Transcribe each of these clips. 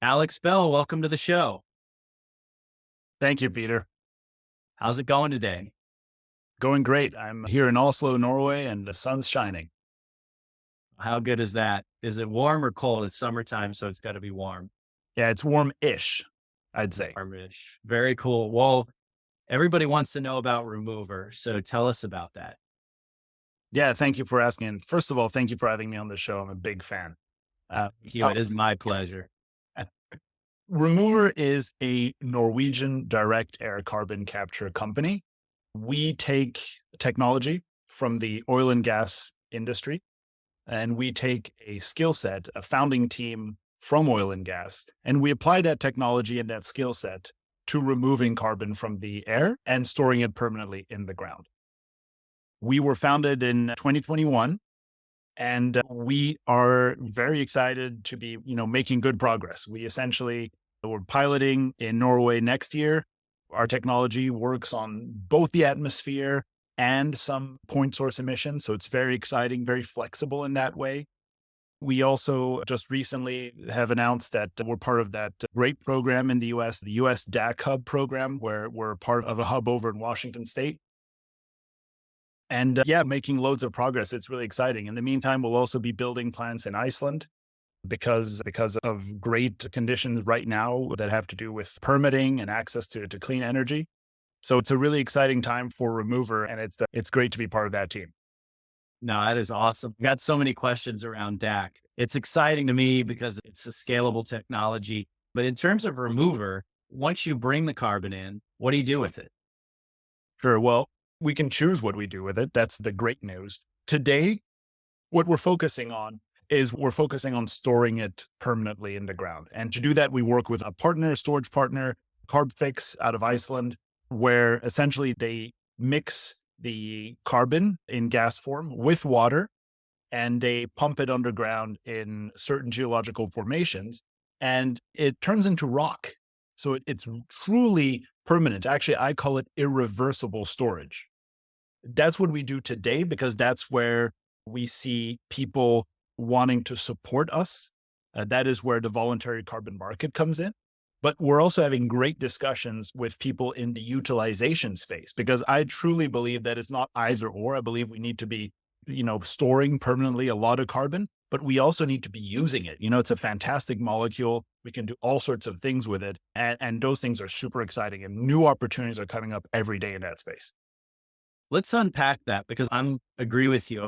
Alex Bell, welcome to the show. Thank you, Peter. How's it going today? Going great. I'm here in Oslo, Norway, and the sun's shining. How good is that? Is it warm or cold? It's summertime, so it's got to be warm. Yeah, it's warm-ish, I'd say. Warmish. Very cool. Well, everybody wants to know about Remover, so tell us about that. Yeah, thank you for asking. And first of all, thank you for having me on the show. I'm a big fan. Thank you. It is Obviously, my pleasure. Remover is a Norwegian direct air carbon capture company. We take technology from the oil and gas industry, and we take a skill set, a founding team from oil and gas, and we apply that technology and that skill set to removing carbon from the air and storing it permanently in the ground. We were founded in 2021, and we are very excited to be, making good progress. We're piloting in Norway next year. Our technology works on both the atmosphere and some point source emissions. So it's very exciting, very flexible in that way. We also just recently have announced that we're part of that great program in the US DAC Hub program, where we're part of a hub over in Washington State. And yeah, making loads of progress. It's really exciting. In the meantime, we'll also be building plants in Iceland because of great conditions right now that have to do with permitting and access to clean energy. So it's a really exciting time for Remover, and it's great to be part of that team. No, that is awesome. Got so many questions around DAC. It's exciting to me because it's a scalable technology. But in terms of Remover, once you bring the carbon in, what do you do with it? Sure. Well, we can choose what we do with it. That's the great news. Today, what we're focusing on storing it permanently in the ground. And to do that, we work with a storage partner, Carbfix out of Iceland, where essentially they mix the carbon in gas form with water and they pump it underground in certain geological formations and it turns into rock. So it's truly permanent. Actually, I call it irreversible storage. That's what we do today because that's where we see people wanting to support us. That is where the voluntary carbon market comes in. But we're also having great discussions with people in the utilization space because I truly believe that it's not either or. I believe we need to be, storing permanently a lot of carbon, but we also need to be using it. It's a fantastic molecule. We can do all sorts of things with it. And those things are super exciting and new opportunities are coming up every day in that space. Let's unpack that because agree with you.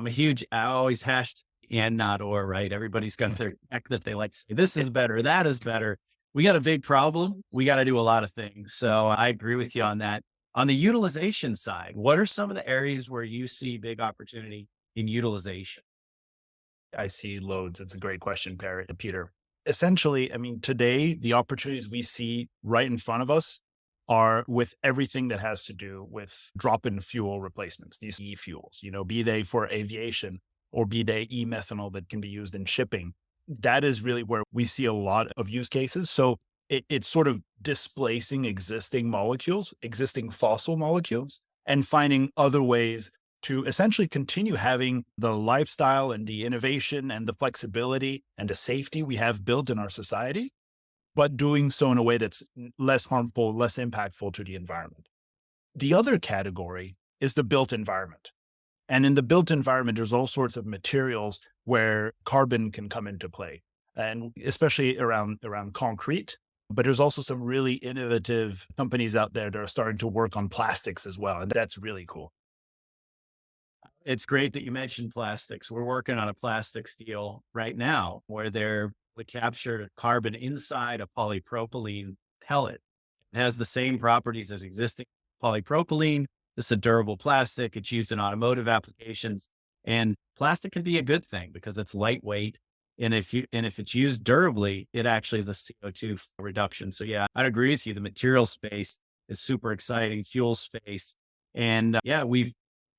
I always hashed and not or, right? Everybody's got their tech that they like to say, this is better, that is better. We got a big problem. We got to do a lot of things. So I agree with you on that. On the utilization side, what are some of the areas where you see big opportunity in utilization? I see loads. It's a great question, Peter. Essentially, I mean, today, the opportunities we see right in front of us are with everything that has to do with drop-in fuel replacements, these e-fuels, be they for aviation or be they e-methanol that can be used in shipping. That is really where we see a lot of use cases. So it's sort of displacing existing fossil molecules, and finding other ways to essentially continue having the lifestyle and the innovation and the flexibility and the safety we have built in our society, but doing so in a way that's less harmful, less impactful to the environment. The other category is the built environment. And in the built environment, there's all sorts of materials where carbon can come into play, and especially around concrete. But there's also some really innovative companies out there that are starting to work on plastics as well. And that's really cool. It's great that you mentioned plastics. We're working on a plastics deal right now where we capture carbon inside a polypropylene pellet. It has the same properties as existing polypropylene. It's a durable plastic. It's used in automotive applications, and plastic can be a good thing because it's lightweight. And if it's used durably, it actually is a CO2 reduction. So yeah, I'd agree with you. The material space is super exciting, fuel space. And yeah,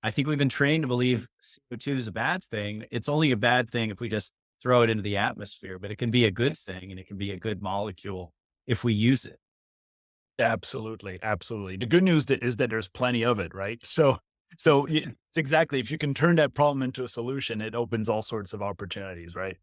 I think we've been trained to believe CO2 is a bad thing. It's only a bad thing if we just throw it into the atmosphere, but it can be a good thing and it can be a good molecule if we use it. Absolutely. Absolutely. The good news is that there's plenty of it, right? So it's exactly, if you can turn that problem into a solution, it opens all sorts of opportunities, right?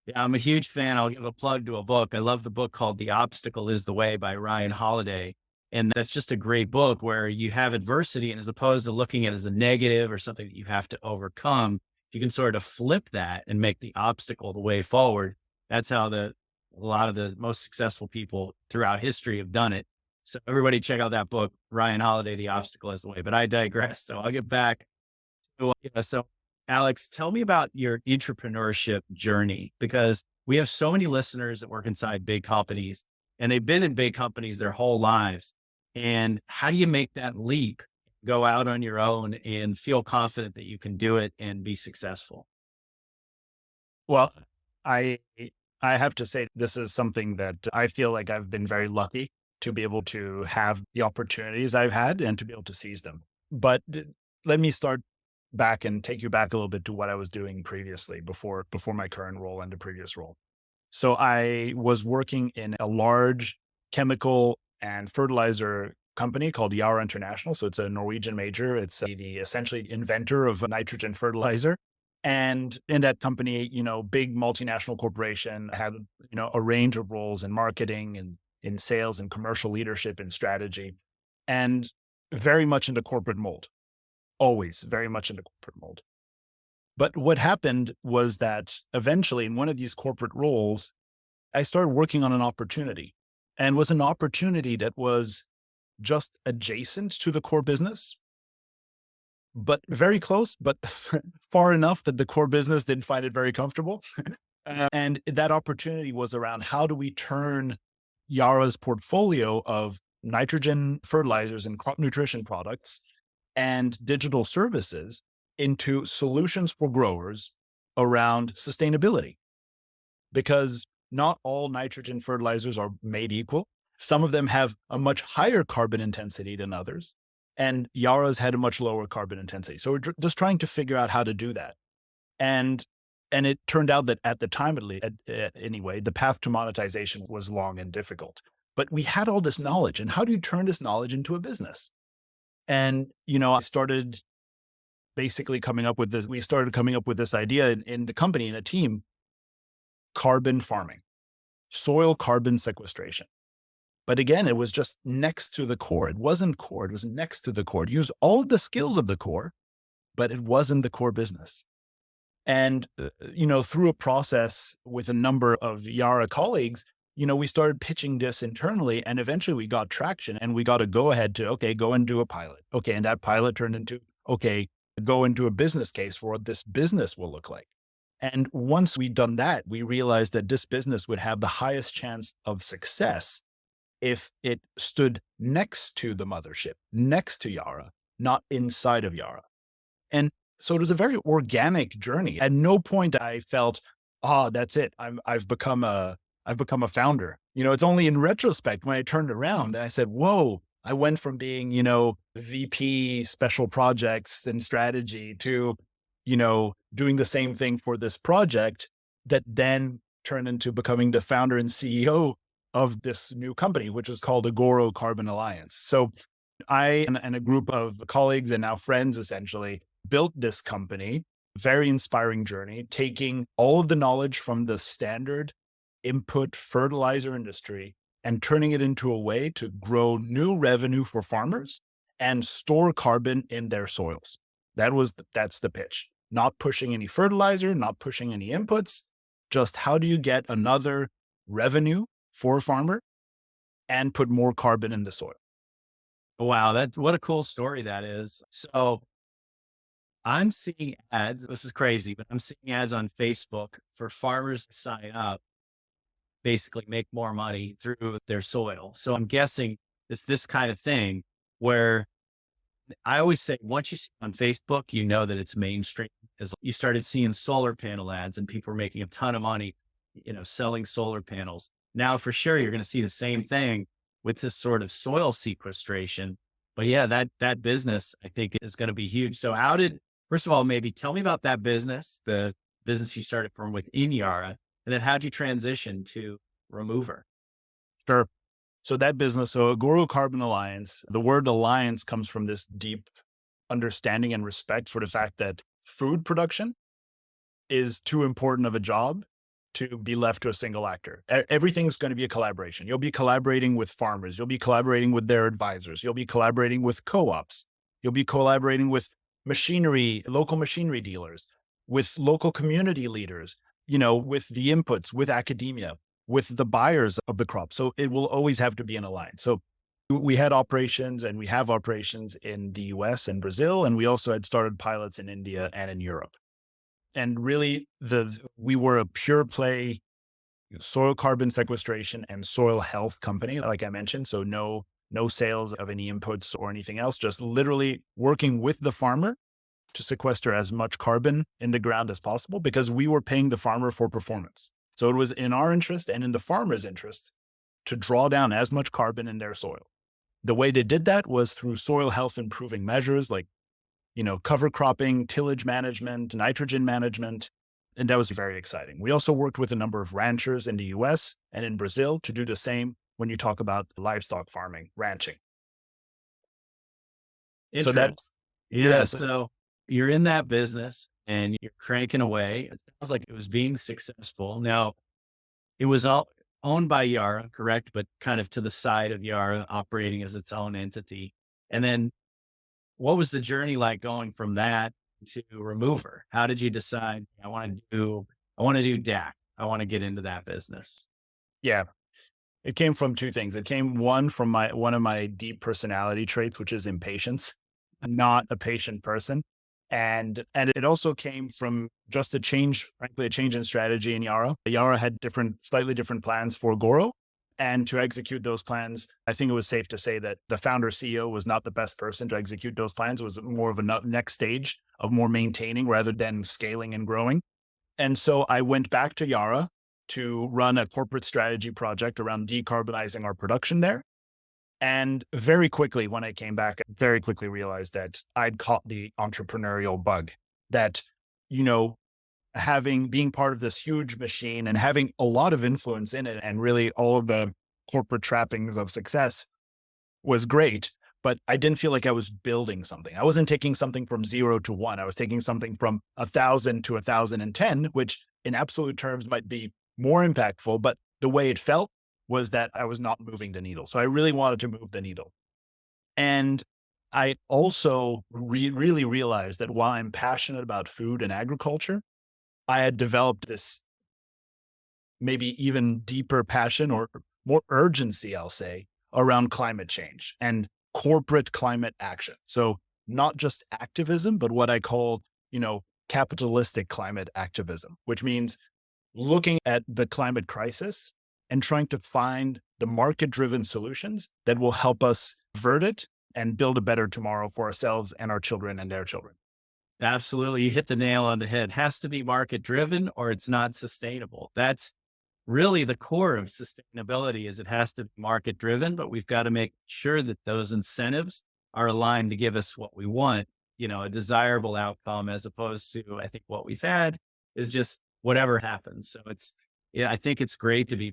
Yeah, I'm a huge fan. I'll give a plug to a book. I love the book called The Obstacle is the Way by Ryan Holiday. And that's just a great book where you have adversity, and as opposed to looking at it as a negative or something that you have to overcome, you can sort of flip that and make the obstacle the way forward. That's how a lot of the most successful people throughout history have done it. So everybody check out that book, Ryan Holiday, The Obstacle is the Way. But I digress. So I'll get back so Alex, tell me about your entrepreneurship journey because we have so many listeners that work inside big companies and they've been in big companies their whole lives. And how do you make that leap, go out on your own and feel confident that you can do it and be successful? Well, I I have to say this is something that I feel like I've been very lucky to be able to have the opportunities I've had and to be able to seize them. But let me start back and take you back a little bit to what I was doing previously before my current role and the previous role. So I was working in a large chemical and fertilizer company called Yara International. So it's a Norwegian major. It's the essentially inventor of nitrogen fertilizer. And in that company, big multinational corporation had, a range of roles in marketing and in sales and commercial leadership and strategy, and very much in the corporate mold, always very much in the corporate mold. But what happened was that eventually in one of these corporate roles, I started working on an opportunity and was an opportunity that was just adjacent to the core business, but very close, but far enough that the core business didn't find it very comfortable. And that opportunity was around how do we turn Yara's portfolio of nitrogen fertilizers and crop nutrition products and digital services into solutions for growers around sustainability, because not all nitrogen fertilizers are made equal. Some of them have a much higher carbon intensity than others, and Yara's had a much lower carbon intensity. So we're just trying to figure out how to do that. And and it turned out that at the time, anyway, the path to monetization was long and difficult. But we had all this knowledge, and how do you turn this knowledge into a business? And I started basically coming up with this. We started coming up with this idea in the company, in a team: carbon farming, soil carbon sequestration. But again, it was just next to the core. It wasn't core. It was next to the core. It used all of the skills of the core, but it wasn't the core business. And, through a process with a number of Yara colleagues, we started pitching this internally, and eventually we got traction and we got a go ahead to, okay, go and do a pilot. Okay. And that pilot turned into, okay, go into a business case for what this business will look like. And once we'd done that, we realized that this business would have the highest chance of success if it stood next to the mothership, next to Yara, not inside of Yara. And so it was a very organic journey. At no point I felt, that's it. I've become a founder. It's only in retrospect when I turned around and I said, whoa, I went from being, VP special projects and strategy to, doing the same thing for this project that then turned into becoming the founder and CEO of this new company, which is called Agoro Carbon Alliance. So I and a group of colleagues and now friends essentially built this company, very inspiring journey, taking all of the knowledge from the standard input fertilizer industry and turning it into a way to grow new revenue for farmers and store carbon in their soils. That's the pitch. Not pushing any fertilizer, not pushing any inputs, just how do you get another revenue for a farmer and put more carbon in the soil. Wow, that's what a cool story that is. So I'm seeing ads. This is crazy, but I'm seeing ads on Facebook for farmers to sign up, basically make more money through their soil. So I'm guessing it's this kind of thing where I always say once you see it on Facebook, you know that it's mainstream. As you started seeing solar panel ads and people were making a ton of money, selling solar panels. Now for sure you're going to see the same thing with this sort of soil sequestration. But yeah, that business I think is going to be huge. So how did first of all, maybe tell me about that business, the business you started from within Yara, and then how'd you transition to Remover? Sure. So that business, so Agoro Carbon Alliance, the word alliance comes from this deep understanding and respect for the fact that food production is too important of a job to be left to a single actor. Everything's going to be a collaboration. You'll be collaborating with farmers. You'll be collaborating with their advisors. You'll be collaborating with co-ops. You'll be collaborating with machinery, local machinery dealers, with local community leaders, with the inputs, with academia, with the buyers of the crop. So it will always have to be in a line. So we had operations and we have operations in the US and Brazil, and we also had started pilots in India and in Europe. And really we were a pure play soil carbon sequestration and soil health company, like I mentioned. So no sales of any inputs or anything else, just literally working with the farmer to sequester as much carbon in the ground as possible, because we were paying the farmer for performance. So it was in our interest and in the farmer's interest to draw down as much carbon in their soil. The way they did that was through soil health improving measures like, cover cropping, tillage management, nitrogen management. And that was very exciting. We also worked with a number of ranchers in the US and in Brazil to do the same when you talk about livestock farming, ranching. So Interesting. that's, Yeah. yes, So you're in that business and you're cranking away. It sounds like it was being successful. Now, it was all owned by Yara, correct? But kind of to the side of Yara, operating as its own entity. And then what was the journey like going from that to remover? How did you decide I want to do DAC. I want to get into that business. yeah. It came from two things. It came from one of my deep personality traits, which is impatience. I'm not a patient person. And it also came from just frankly, a change in strategy in Yara. Yara had slightly different plans for Goro. And to execute those plans, I think it was safe to say that the founder CEO was not the best person to execute those plans. It was more of a next stage of more maintaining rather than scaling and growing. And so I went back to Yara to run a corporate strategy project around decarbonizing our production there. And very quickly, when I came back, I very quickly realized that I'd caught the entrepreneurial bug that, being part of this huge machine and having a lot of influence in it and really all of the corporate trappings of success was great. But I didn't feel like I was building something. I wasn't taking something from 0 to 1. I was taking something from 1,000 to 1,010, which in absolute terms might be more impactful. But the way it felt was that I was not moving the needle. So I really wanted to move the needle. And I also really realized that while I'm passionate about food and agriculture, I had developed this maybe even deeper passion or more urgency, I'll say, around climate change and corporate climate action. So not just activism, but what I call, capitalistic climate activism, which means looking at the climate crisis and trying to find the market-driven solutions that will help us avert it and build a better tomorrow for ourselves and our children and their children. Absolutely. You hit the nail on the head. It has to be market driven or it's not sustainable. That's really the core of sustainability is it has to be market driven, but we've got to make sure that those incentives are aligned to give us what we want, a desirable outcome as opposed to, I think what we've had is just whatever happens. So I think it's great to be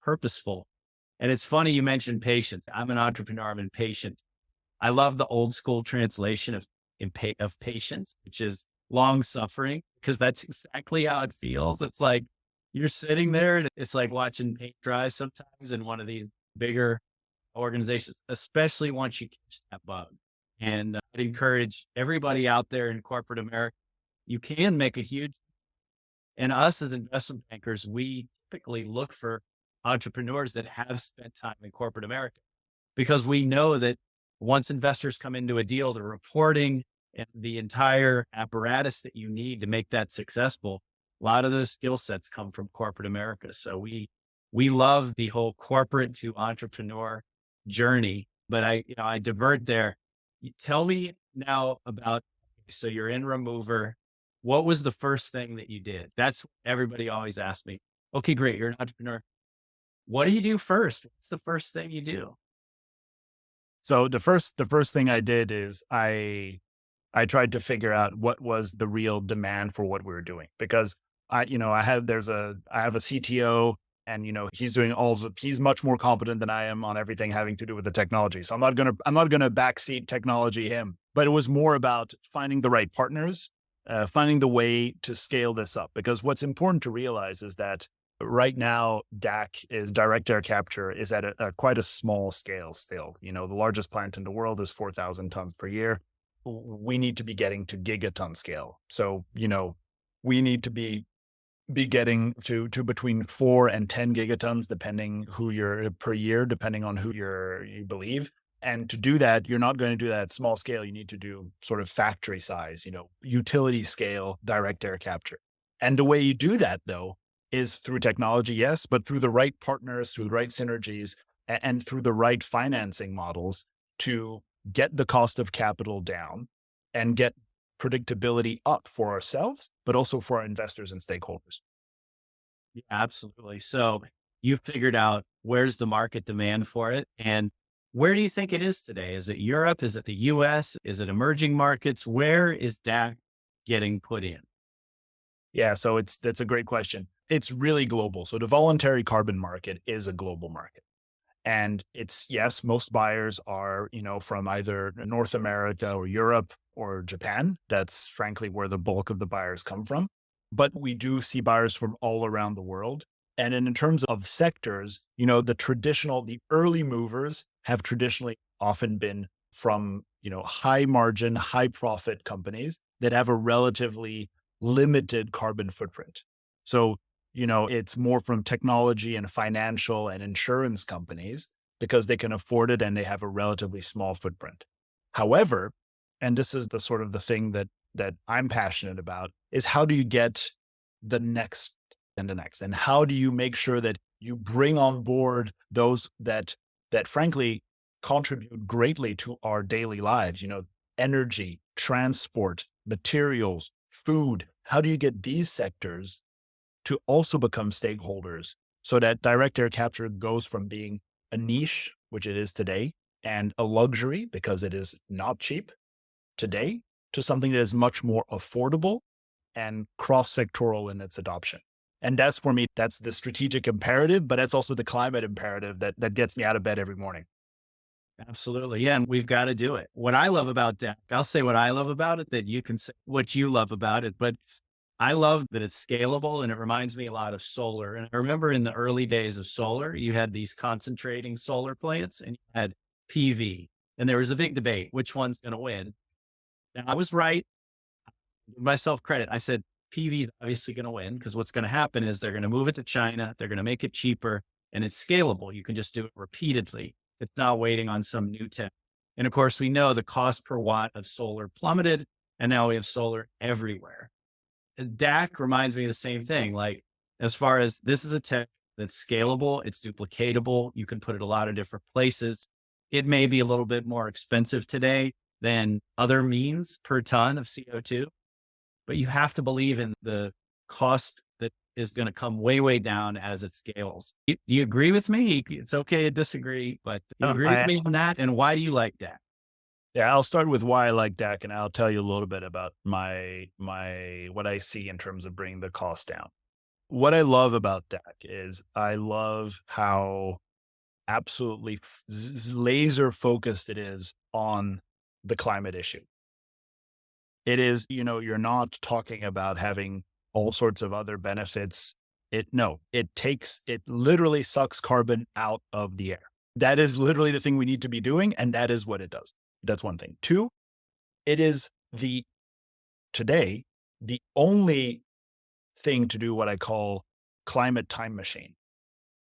purposeful. And it's funny you mentioned patience. I'm an entrepreneur. I'm impatient. I love the old school translation of patience, which is long suffering, because that's exactly how it feels. It's like you're sitting there and it's like watching paint dry sometimes in one of these bigger organizations, especially once you catch that bug. And I'd encourage everybody out there in corporate America, you can make a huge, and us as investment bankers, we typically look for entrepreneurs that have spent time in corporate America because we know that once investors come into a deal, the reporting and the entire apparatus that you need to make that successful, a lot of those skill sets come from corporate America. So we love the whole corporate to entrepreneur journey. But I divert there. Tell me now about, so you're in remover. What was the first thing that you did? That's what everybody always asks me. Okay, great. You're an entrepreneur. What do you do first? What's the first thing you do? So the first thing I did is I tried to figure out what was the real demand for what we were doing, because I have a CTO, and he's much more competent than I am on everything having to do with the technology. So I'm not gonna backseat technology him, but it was more about finding the right partners, finding the way to scale this up. Because what's important to realize is that right now, DAC is direct air capture is at a quite a small scale still. The largest plant in the world is 4,000 tons per year. We need to be getting to gigaton scale. So, we need to be getting to between 4 and 10 gigatons, depending who you're per year, depending on who you believe. And to do that, you're not going to do that at small scale. You need to do sort of factory size, utility scale direct air capture. And the way you do that, though, is through technology, yes, but through the right partners, through the right synergies, and through the right financing models to get the cost of capital down and get predictability up for ourselves, but also for our investors and stakeholders. Yeah, absolutely. So you figured out where's the market demand for it, and where do you think it is today? Is it Europe? Is it the US? Is it emerging markets? Where is DAC getting put in? Yeah, so that's a great question. It's really global. So the voluntary carbon market is a global market. And it's, yes, most buyers are, from either North America or Europe or Japan. That's frankly where the bulk of the buyers come from. But we do see buyers from all around the world. And in terms of sectors, the early movers have traditionally often been from, high margin, high profit companies that have a relatively limited carbon footprint. So it's more from technology and financial and insurance companies because they can afford it and they have a relatively small footprint. However, and this is the sort of the thing that I'm passionate about, is how do you get the next and the next? And how do you make sure that you bring on board those that frankly contribute greatly to our daily lives, energy, transport, materials, food. How do you get these sectors to also become stakeholders so that direct air capture goes from being a niche, which it is today, and a luxury because it is not cheap today, to something that is much more affordable and cross sectoral in its adoption. And that's for me, that's the strategic imperative, but that's also the climate imperative that gets me out of bed every morning. Absolutely. Yeah. And we've got to do it. What I love about DAC, I'll say what I love about it, that you can say what you love about it. But I love that it's scalable and it reminds me a lot of solar. And I remember in the early days of solar, you had these concentrating solar plants and you had PV. And there was a big debate which one's going to win. And I was right. Give myself credit. I said PV is obviously going to win because what's going to happen is they're going to move it to China. They're going to make it cheaper and it's scalable. You can just do it repeatedly. It's not waiting on some new tech. And of course, we know the cost per watt of solar plummeted and now we have solar everywhere. DAC reminds me of the same thing. Like, as far as this is a tech that's scalable, it's duplicatable. You can put it a lot of different places. It may be a little bit more expensive today than other means per ton of CO2, but you have to believe in the cost that is going to come way, way down as it scales. Do you agree with me? It's okay to disagree, but do you agree with I me on that? And why do you like that? Yeah, I'll start with why I like DAC, and I'll tell you a little bit about my what I see in terms of bringing the cost down. What I love about DAC is I love how absolutely laser focused it is on the climate issue. It is, you're not talking about having all sorts of other benefits. It literally sucks carbon out of the air. That is literally the thing we need to be doing, and that is what it does. That's one thing. Two, it is today, the only thing to do what I call climate time machine.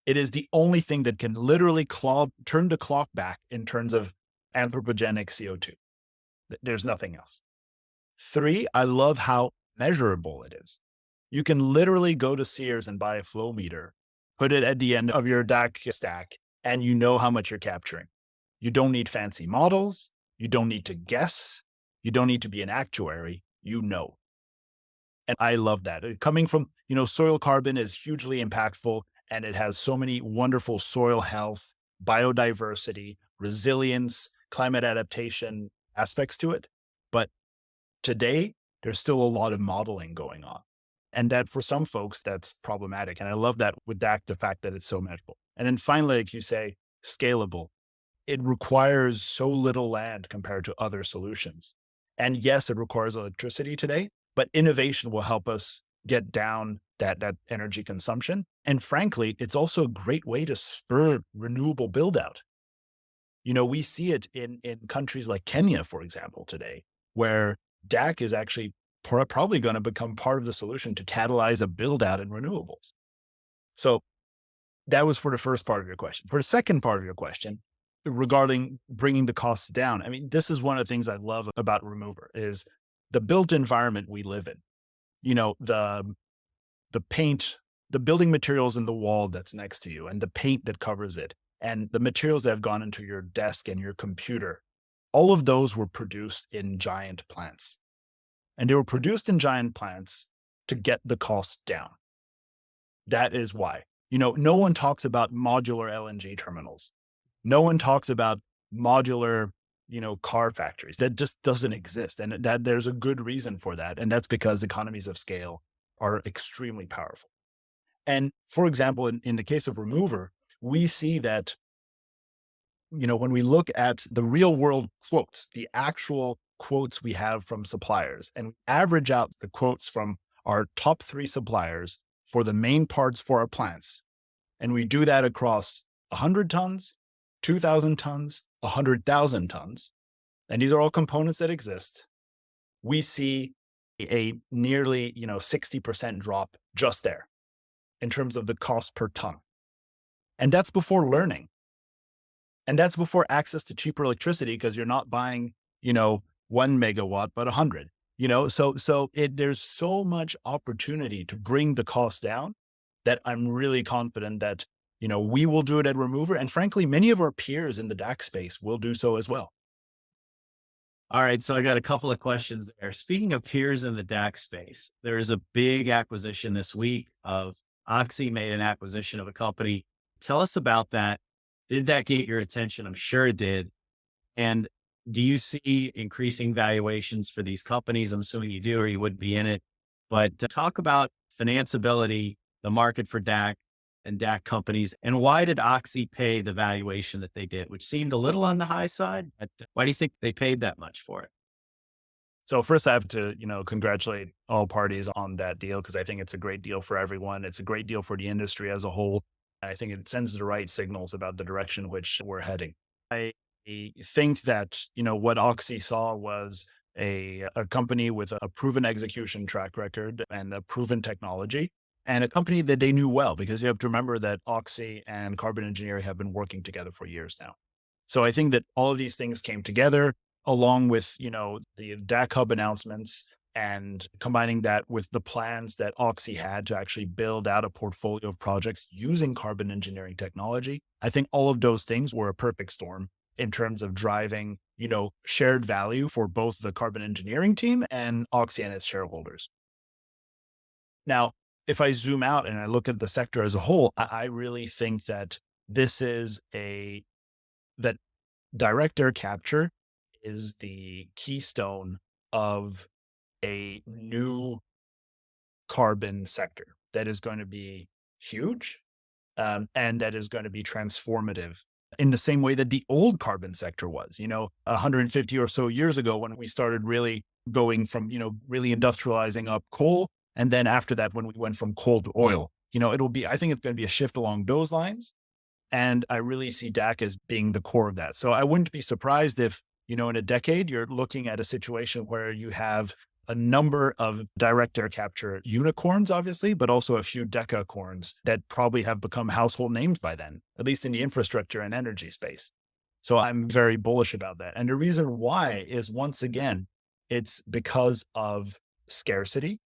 It is the only thing that can literally turn the clock back in terms of anthropogenic CO2. There's nothing else. Three, I love how measurable it is. You can literally go to Sears and buy a flow meter, put it at the end of your DAC stack, and you know how much you're capturing. You don't need fancy models. You don't need to guess. You don't need to be an actuary. You know. And I love that. Coming from, soil carbon is hugely impactful and it has so many wonderful soil health, biodiversity, resilience, climate adaptation aspects to it. But today, there's still a lot of modeling going on. And that for some folks, that's problematic. And I love that with DAC, the fact that it's so measurable. And then finally, like you say, scalable. It requires so little land compared to other solutions. And yes, it requires electricity today, but innovation will help us get down that energy consumption. And frankly, it's also a great way to spur renewable build out. We see it in countries like Kenya, for example, today, where DAC is actually probably going to become part of the solution to catalyze a build out in renewables. So that was for the first part of your question. For the second part of your question, regarding bringing the costs down, I mean, this is one of the things I love about Remover is the built environment we live in. The paint, the building materials in the wall that's next to you, and the paint that covers it, and the materials that have gone into your desk and your computer, all of those were produced in giant plants. And they were produced in giant plants to get the cost down. That is why. No one talks about modular LNG terminals. No one talks about modular, car factories. That just doesn't exist. And that there's a good reason for that. And that's because economies of scale are extremely powerful. And for example, in the case of Remover, we see that, when we look at the real world quotes, the actual quotes we have from suppliers, and average out the quotes from our top 3 suppliers for the main parts for our plants, and we do that across 100 tons, 2,000 tons, 100,000 tons, and these are all components that exist, we see a nearly 60% drop just there in terms of the cost per ton. And that's before learning. And that's before access to cheaper electricity because you're not buying, 1 megawatt, but 100. There's so much opportunity to bring the cost down that I'm really confident that, we will do it at Remover. And frankly, many of our peers in the DAC space will do so as well. All right. So I got a couple of questions there. Speaking of peers in the DAX space, there is a big acquisition this week of Oxy made an acquisition of a company. Tell us about that. Did that get your attention? I'm sure it did. And do you see increasing valuations for these companies? I'm assuming you do, or you wouldn't be in it. But talk about financeability, the market for DAC and DAC companies, and why did Oxy pay the valuation that they did, which seemed a little on the high side? But why do you think they paid that much for it? So first I have to, congratulate all parties on that deal because I think it's a great deal for everyone. It's a great deal for the industry as a whole. And I think it sends the right signals about the direction which we're heading. I think that, what Oxy saw was a company with a proven execution track record and a proven technology and a company that they knew well, because you have to remember that Oxy and Carbon Engineering have been working together for years now. So I think that all of these things came together along with, the DAC Hub announcements and combining that with the plans that Oxy had to actually build out a portfolio of projects using carbon engineering technology. I think all of those things were a perfect storm in terms of driving, shared value for both the carbon engineering team and Oxy and its shareholders. Now, if I zoom out and I look at the sector as a whole, I really think that this is that direct air capture is the keystone of a new carbon sector that is going to be huge, and that is going to be transformative in the same way that the old carbon sector was, 150 or so years ago when we started really going from, really industrializing up coal. And then after that, when we went from coal to oil, I think it's going to be a shift along those lines. And I really see DAC as being the core of that. So I wouldn't be surprised if, in a decade, you're looking at a situation where you have a number of direct air capture unicorns, obviously, but also a few decacorns that probably have become household names by then, at least in the infrastructure and energy space. So I'm very bullish about that. And the reason why is, once again, it's because of scarcity.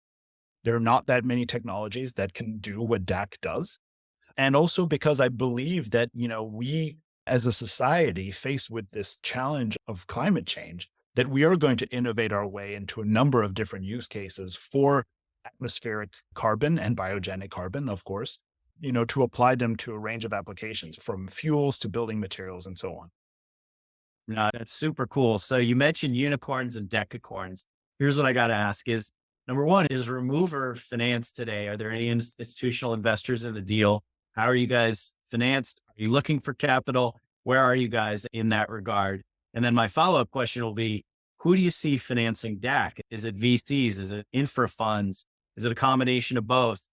There are not that many technologies that can do what DAC does. And also because I believe that, we as a society faced with this challenge of climate change, that we are going to innovate our way into a number of different use cases for atmospheric carbon and biogenic carbon, of course, to apply them to a range of applications from fuels to building materials and so on. No, that's super cool. So you mentioned unicorns and decacorns. Here's what I got to ask is, number one, is Remover financed today? Are there any institutional investors in the deal? How are you guys financed? Are you looking for capital? Where are you guys in that regard? And then my follow-up question will be, who do you see financing DAC? Is it VCs? Is it infra funds? Is it a combination of both?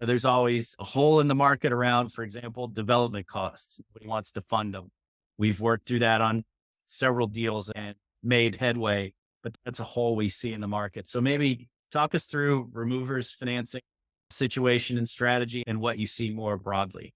There's always a hole in the market around, for example, development costs. Nobody wants to fund them. We've worked through that on several deals and made headway, but that's a hole we see in the market. So maybe talk us through removers financing situation and strategy and what you see more broadly.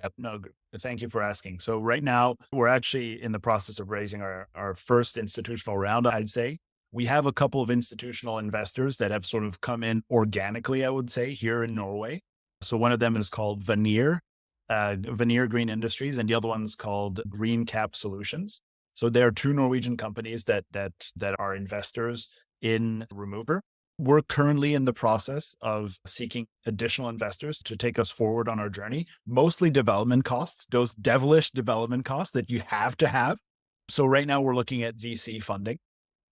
Yep. No, thank you for asking. So right now we're actually in the process of raising our first institutional round, I'd say. We have a couple of institutional investors that have sort of come in organically, I would say, here in Norway. So one of them is called Veneer Green Industries, and the other one is called Green Cap Solutions. So there are two Norwegian companies that are investors in Remover. We're currently in the process of seeking additional investors to take us forward on our journey, mostly development costs, those devilish development costs that you have to have. So right now we're looking at VC funding,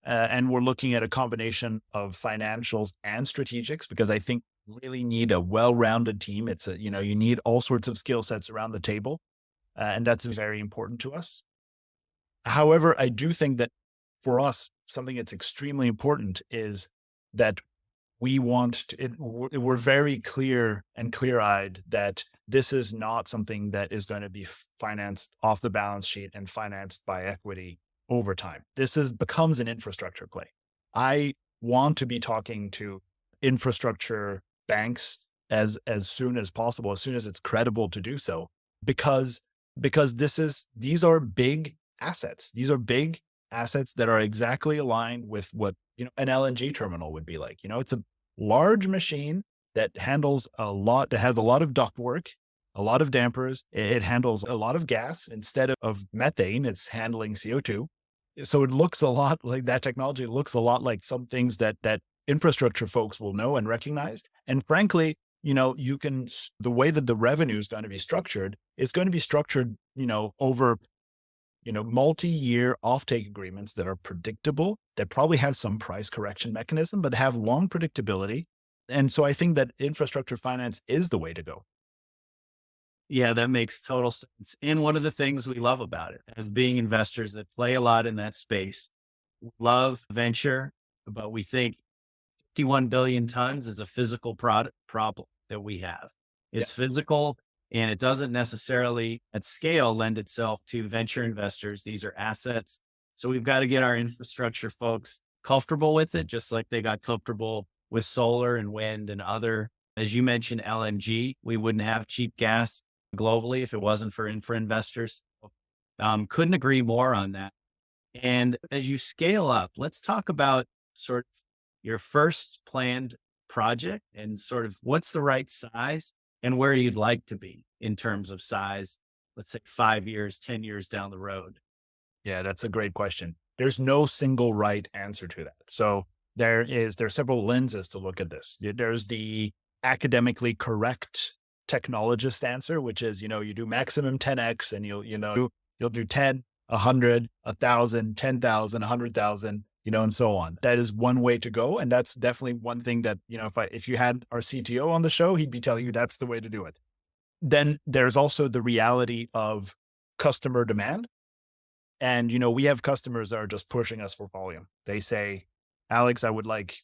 and we're looking at a combination of financials and strategics, because I think you really need a well-rounded team. You need all sorts of skill sets around the table, and that's very important to us. However, I do think that for us, something that's extremely important is that we're very clear and clear eyed that this is not something that is going to be financed off the balance sheet and financed by equity over time. Becomes an infrastructure play. I want to be talking to infrastructure banks as soon as possible, as soon as it's credible to do so, because these are big assets. These are big assets that are exactly aligned with what an LNG terminal would be like. It's a large machine that handles a lot, that has a lot of ductwork, a lot of dampers. It handles a lot of gas instead of methane. It's handling CO2. So it looks a lot like that technology looks a lot like some things that infrastructure folks will know and recognize. And frankly, the way that the revenue is going to be structured is going to be structured, over multi-year offtake agreements that are predictable, that probably have some price correction mechanism, but have long predictability. And so I think that infrastructure finance is the way to go. Yeah, that makes total sense. And one of the things we love about it as being investors that play a lot in that space, we love venture, but we think 51 billion tons is a physical problem that we have. Yeah. It's physical and it doesn't necessarily at scale lend itself to venture investors. These are assets. So we've got to get our infrastructure folks comfortable with it, just like they got comfortable with solar and wind and other, as you mentioned, LNG. We wouldn't have cheap gas globally if it wasn't for infra investors. Couldn't agree more on that. And as you scale up, let's talk about sort of your first planned project and sort of what's the right size and where you'd like to be in terms of size, let's say 5 years, 10 years down the road. Yeah, that's a great question. There's no single right answer to that. So there are several lenses to look at this. There's the academically correct technologist answer, which is, you do maximum 10x and you'll do 10, 100, 1,000, 10,000, 100,000, and so on. That is one way to go. And that's definitely one thing that, if you had our CTO on the show, he'd be telling you that's the way to do it. Then there's also the reality of customer demand. And, we have customers that are just pushing us for volume. They say, Alex, I would like,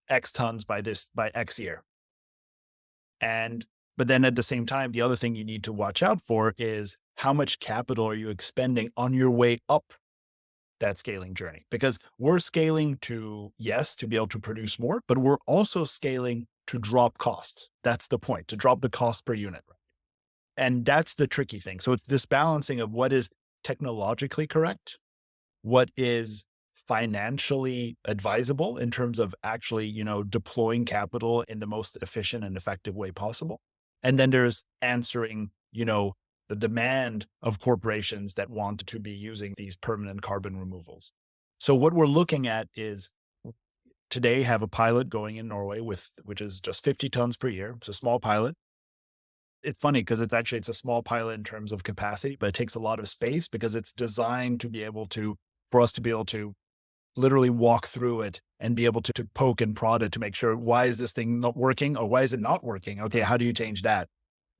X tons by X year. But then at the same time, the other thing you need to watch out for is how much capital are you expending on your way up that scaling journey? Because we're scaling to be able to produce more, but we're also scaling to drop costs. That's the point, to drop the cost per unit. Right? And that's the tricky thing. So it's this balancing of what is technologically correct, what is financially advisable in terms of actually, deploying capital in the most efficient and effective way possible. And then there's answering, the demand of corporations that want to be using these permanent carbon removals. So what we're looking at is today have a pilot going in Norway which is just 50 tons per year. It's a small pilot. It's funny because it's a small pilot in terms of capacity, but it takes a lot of space because it's designed for us to be able to literally walk through it and be able to poke and prod it to make sure, why is this thing not working or why is it not working? Okay, how do you change that?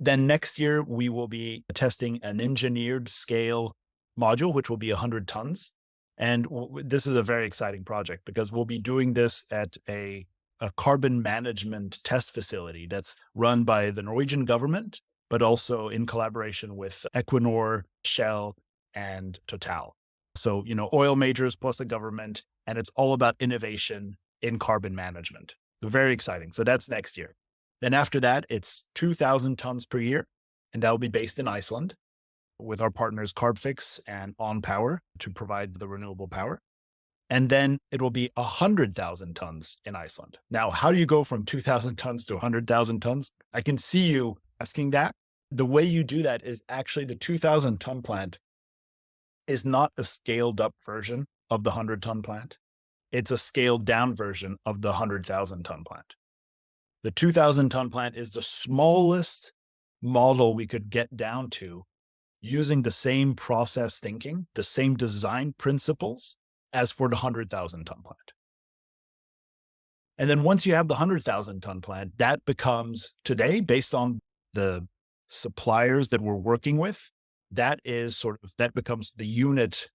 Then next year we will be testing an engineered scale module, which will be 100 tons. And this is a very exciting project because we'll be doing this at a a carbon management test facility that's run by the Norwegian government, but also in collaboration with Equinor, Shell, and Total. So, oil majors plus the government, and it's all about innovation in carbon management. Very exciting. So that's next year. Then after that, it's 2,000 tons per year, and that will be based in Iceland with our partners Carbfix and On Power to provide the renewable power. And then it will be 100,000 tons in Iceland. Now, how do you go from 2,000 tons to 100,000 tons? I can see you asking that. The way you do that is actually the 2,000 ton plant is not a scaled up version of the 100-ton plant. It's a scaled down version of the 100,000 ton plant. The 2,000 ton plant is the smallest model we could get down to using the same process thinking, the same design principles as for the 100,000 ton plant. And then once you have the 100,000 ton plant, that becomes today, based on the suppliers that we're working with, that becomes the unit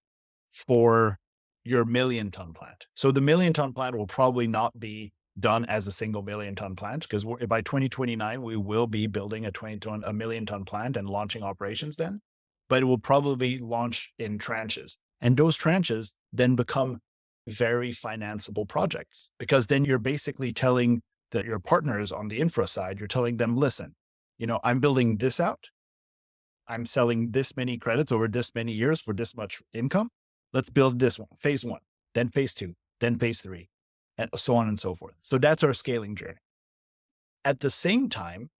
for your million ton plant. So the million ton plant will probably not be done as a single million ton plant, because by 2029, we will be building a million ton plant and launching operations then, but it will probably launch in tranches. And those tranches then become very financeable projects, because then you're basically telling your partners on the infra side, you're telling them, listen, I'm building this out. I'm selling this many credits over this many years for this much income. Let's build this one, phase one, then phase two, then phase three, and so on and so forth. So that's our scaling journey. At the same time,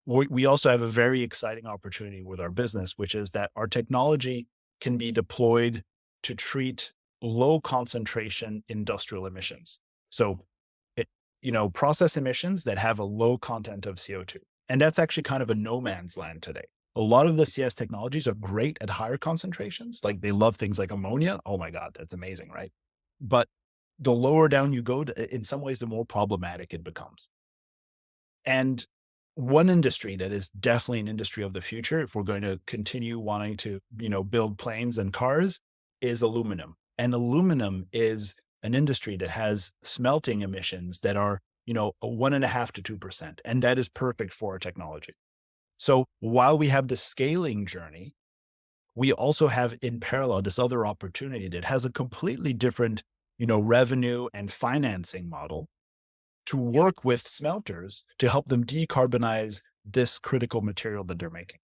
we also have a very exciting opportunity with our business, which is that our technology can be deployed to treat low concentration industrial emissions. So, process emissions that have a low content of CO2. And that's actually kind of a no man's land today. A lot of the CS technologies are great at higher concentrations. Like they love things like ammonia. Oh my God, that's amazing, right? But the lower down you go, in some ways, the more problematic it becomes. And one industry that is definitely an industry of the future, if we're going to continue wanting to, build planes and cars, is aluminum. And aluminum is an industry that has smelting emissions that are, 1.5 to 2%. And that is perfect for our technology. So while we have the scaling journey, we also have in parallel this other opportunity that has a completely different, revenue and financing model to work with smelters to help them decarbonize this critical material that they're making.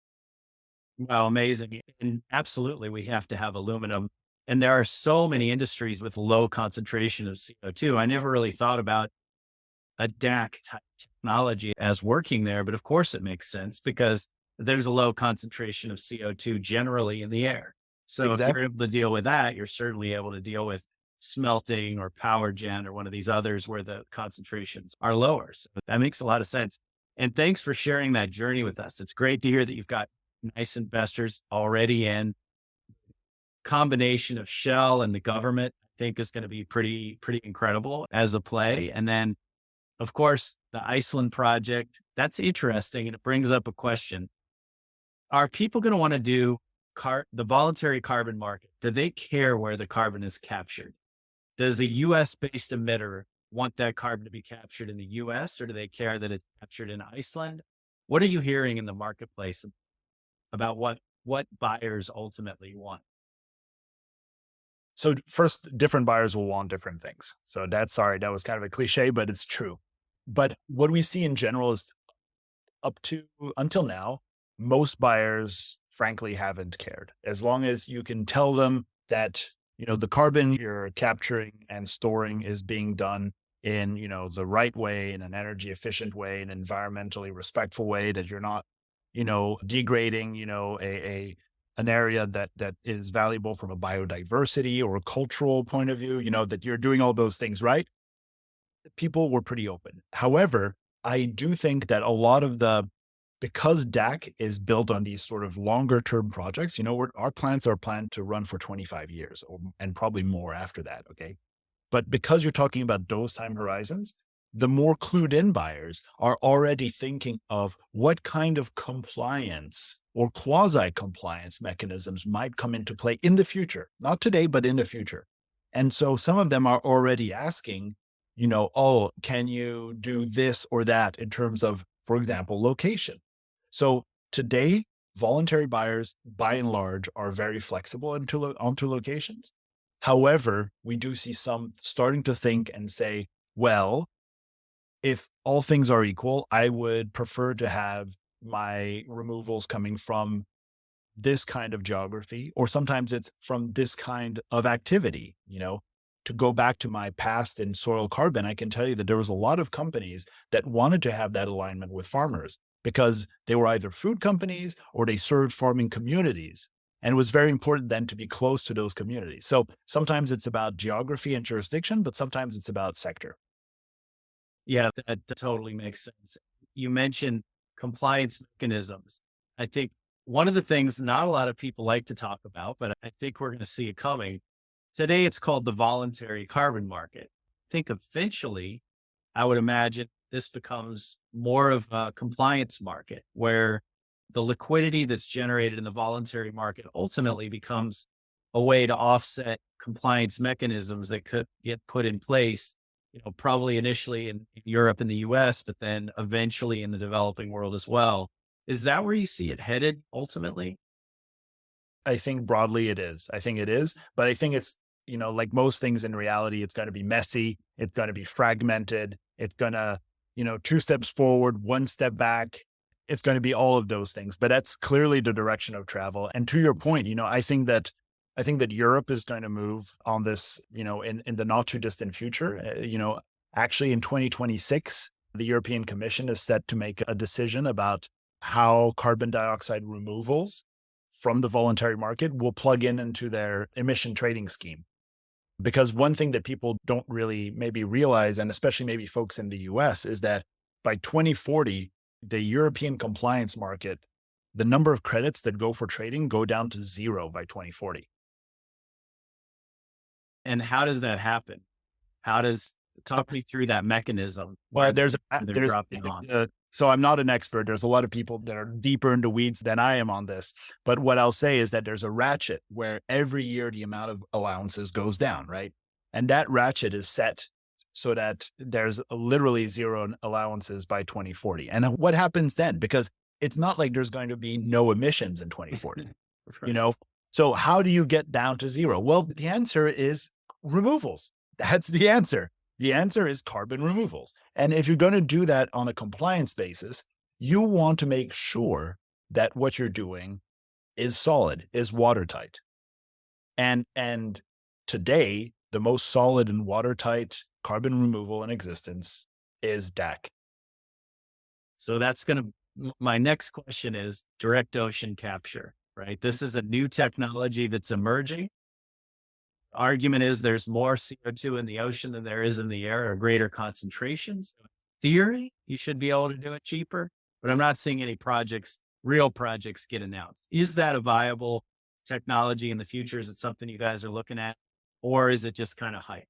Wow, amazing. And absolutely, we have to have aluminum. And there are so many industries with low concentration of CO2. I never really thought about a DAC type technology as working there, but of course it makes sense because there's a low concentration of CO2 generally in the air. So if you're Exactly. able to deal with that, you're certainly able to deal with smelting or power gen or one of these others where the concentrations are lower. So that makes a lot of sense. And thanks for sharing that journey with us. It's great to hear that you've got nice investors already in. Combination of Shell and the government, I think is going to be pretty incredible as a play. And then of course, the Iceland project, that's interesting. And it brings up a question. Are people going to want to do the voluntary carbon market? Do they care where the carbon is captured? Does a US based emitter want that carbon to be captured in the US, or do they care that it's captured in Iceland? What are you hearing in the marketplace about what buyers ultimately want? So first, different buyers will want different things. So that was kind of a cliche, but it's true. But what we see in general is until now, most buyers frankly haven't cared. As long as you can tell them that, the carbon you're capturing and storing is being done in, the right way, in an energy efficient way, an environmentally respectful way, that you're not, degrading, an area that is valuable from a biodiversity or a cultural point of view, that you're doing all those things right. People were pretty open. However, I do think that because DAC is built on these sort of longer term projects, our plants are planned to run for 25 years and probably more after that. Okay. But because you're talking about those time horizons, the more clued in buyers are already thinking of what kind of compliance or quasi compliance mechanisms might come into play in the future, not today, but in the future. And so some of them are already asking, oh, can you do this or that in terms of, for example, location? So today, voluntary buyers, by and large, are very flexible onto locations. However, we do see some starting to think and say, well, if all things are equal, I would prefer to have my removals coming from this kind of geography, or sometimes it's from this kind of activity. To go back to my past in soil carbon, I can tell you that there was a lot of companies that wanted to have that alignment with farmers because they were either food companies or they served farming communities. And it was very important then to be close to those communities. So sometimes it's about geography and jurisdiction, but sometimes it's about sector. Yeah, that totally makes sense. You mentioned compliance mechanisms. I think one of the things not a lot of people like to talk about, but I think we're going to see it coming. Today, it's called the voluntary carbon market. I think eventually, I would imagine this becomes more of a compliance market where the liquidity that's generated in the voluntary market ultimately becomes a way to offset compliance mechanisms that could get put in place, probably initially in Europe and the US, but then eventually in the developing world as well. Is that where you see it headed ultimately? I think broadly it is. I think it is, but I think it's, like most things in reality, it's going to be messy. It's going to be fragmented. It's going to, two steps forward, one step back. It's going to be all of those things, but that's clearly the direction of travel. And to your point, I think that Europe is going to move on this, in the not too distant future. Actually in 2026, the European Commission is set to make a decision about how carbon dioxide removals from the voluntary market will plug into their emission trading scheme. Because one thing that people don't really maybe realize, and especially maybe folks in the US, is that by 2040, the European compliance market, the number of credits that go for trading go down to zero by 2040. And how does that happen? How does talk me through that mechanism Well, where they're dropping off? so I'm not an expert. There's a lot of people that are deeper into weeds than I am on this. But what I'll say is that there's a ratchet where every year the amount of allowances goes down, right? And that ratchet is set so that there's literally zero allowances by 2040. And what happens then? Because it's not like there's going to be no emissions in 2040, you Right. know? So how do you get down to zero? Well, the answer is removals. That's the answer. The answer is carbon removals. And if you're going to do that on a compliance basis, you want to make sure that what you're doing is solid, is watertight. And today, the most solid and watertight carbon removal in existence is DAC. So that's going to, my next question is direct ocean capture, right? This is a new technology that's emerging. Argument is there's more CO2 in the ocean than there is in the air, or greater concentrations. Theory, you should be able to do it cheaper, but I'm not seeing any projects, real projects get announced. Is that a viable technology in the future? Is it something you guys are looking at? Or is it just kind of hype?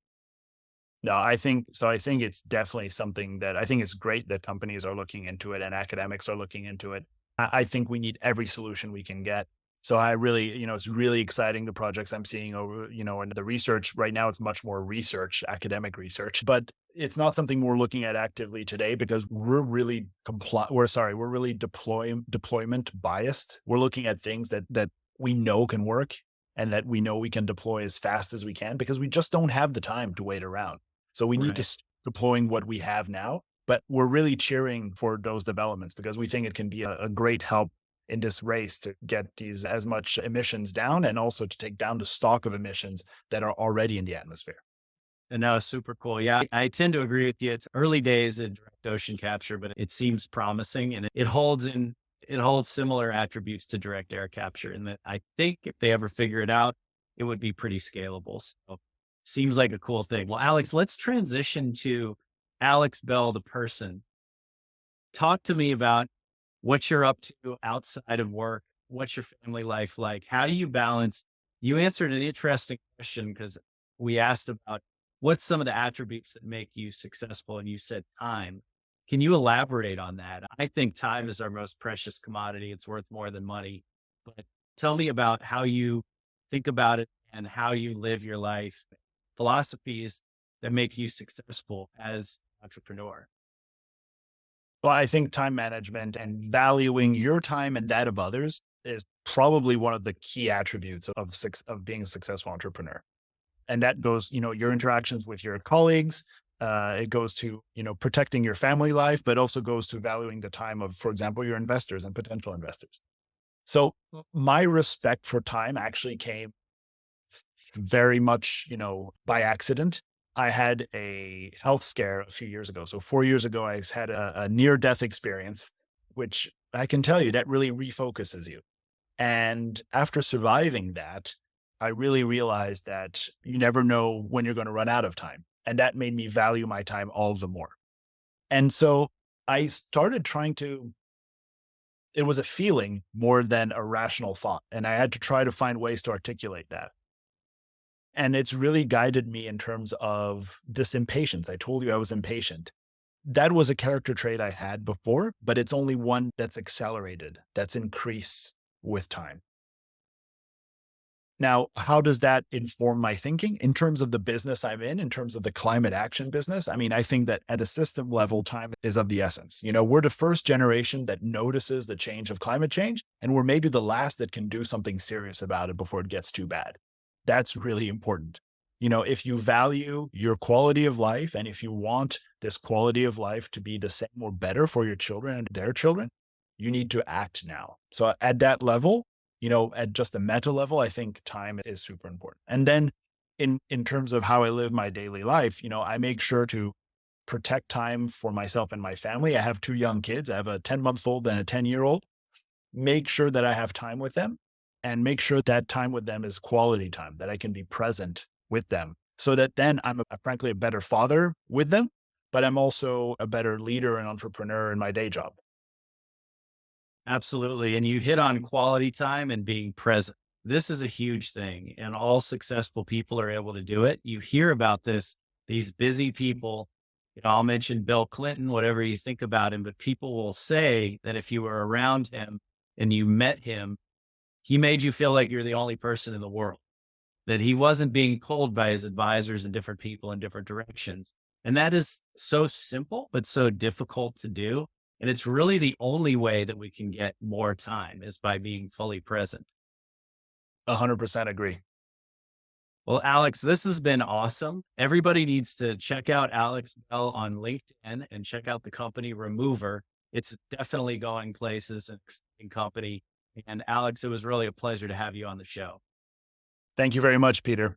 No, I think so. I think it's definitely something that I think it's great that companies are looking into it and academics are looking into it. I think we need every solution we can get. So I really, it's really exciting the projects I'm seeing over, and the research right now, it's much more research, academic research, but it's not something we're looking at actively today because we're really deployment biased. We're looking at things that we know can work and that we know we can deploy as fast as we can because we just don't have the time to wait around. So we need to Right. deploying what we have now, but we're really cheering for those developments because we think it can be a great help in this race to get these as much emissions down and also to take down the stock of emissions that are already in the atmosphere. And that was super cool. Yeah, I tend to agree with you. It's early days in direct ocean capture, but it seems promising and it holds similar attributes to direct air capture. And that I think if they ever figure it out, it would be pretty scalable. So seems like a cool thing. Well, Alex, let's transition to Alex Bell, the person. Talk to me about what you're up to outside of work. What's your family life like? How do you balance? You answered an interesting question because we asked about what's some of the attributes that make you successful, and you said time. Can you elaborate on that? I think time is our most precious commodity. It's worth more than money. But tell me about how you think about it and how you live your life, philosophies that make you successful as an entrepreneur? Well, I think time management and valuing your time and that of others is probably one of the key attributes of being a successful entrepreneur. And that goes, your interactions with your colleagues. It goes to, protecting your family life, but also goes to valuing the time of, for example, your investors and potential investors. So my respect for time actually came very much, by accident. I had a health scare a few years ago. So 4 years ago, I had a near death experience, which I can tell you that really refocuses you. And after surviving that, I really realized that you never know when you're going to run out of time. And that made me value my time all the more. And so I started trying to, it was a feeling more than a rational thought. And I had to try to find ways to articulate that. And it's really guided me in terms of this impatience. I told you I was impatient. That was a character trait I had before, but it's only one that's accelerated, that's increased with time. Now, how does that inform my thinking in terms of the business I'm in terms of the climate action business? I mean, I think that at a system level, time is of the essence. We're the first generation that notices the change of climate change, and we're maybe the last that can do something serious about it before it gets too bad. That's really important. If you value your quality of life and if you want this quality of life to be the same or better for your children and their children, you need to act now. So at that level, at just a meta level, I think time is super important. And then in terms of how I live my daily life, I make sure to protect time for myself and my family. I have two young kids. I have a 10-month-old and a 10-year-old. Make sure that I have time with them and make sure that time with them is quality time, that I can be present with them so that then I'm frankly a better father with them, but I'm also a better leader and entrepreneur in my day job. Absolutely. And you hit on quality time and being present. This is a huge thing, and all successful people are able to do it. You hear about this, these busy people. I'll mention Bill Clinton, whatever you think about him, but people will say that if you were around him and you met him, he made you feel like you're the only person in the world, that he wasn't being pulled by his advisors and different people in different directions. And that is so simple, but so difficult to do. And it's really the only way that we can get more time is by being fully present. 100% agree. Well, Alex, this has been awesome. Everybody needs to check out Alex Bell on LinkedIn and check out the company Remover. It's definitely going places, an exciting company. And Alex, it was really a pleasure to have you on the show. Thank you very much, Peter.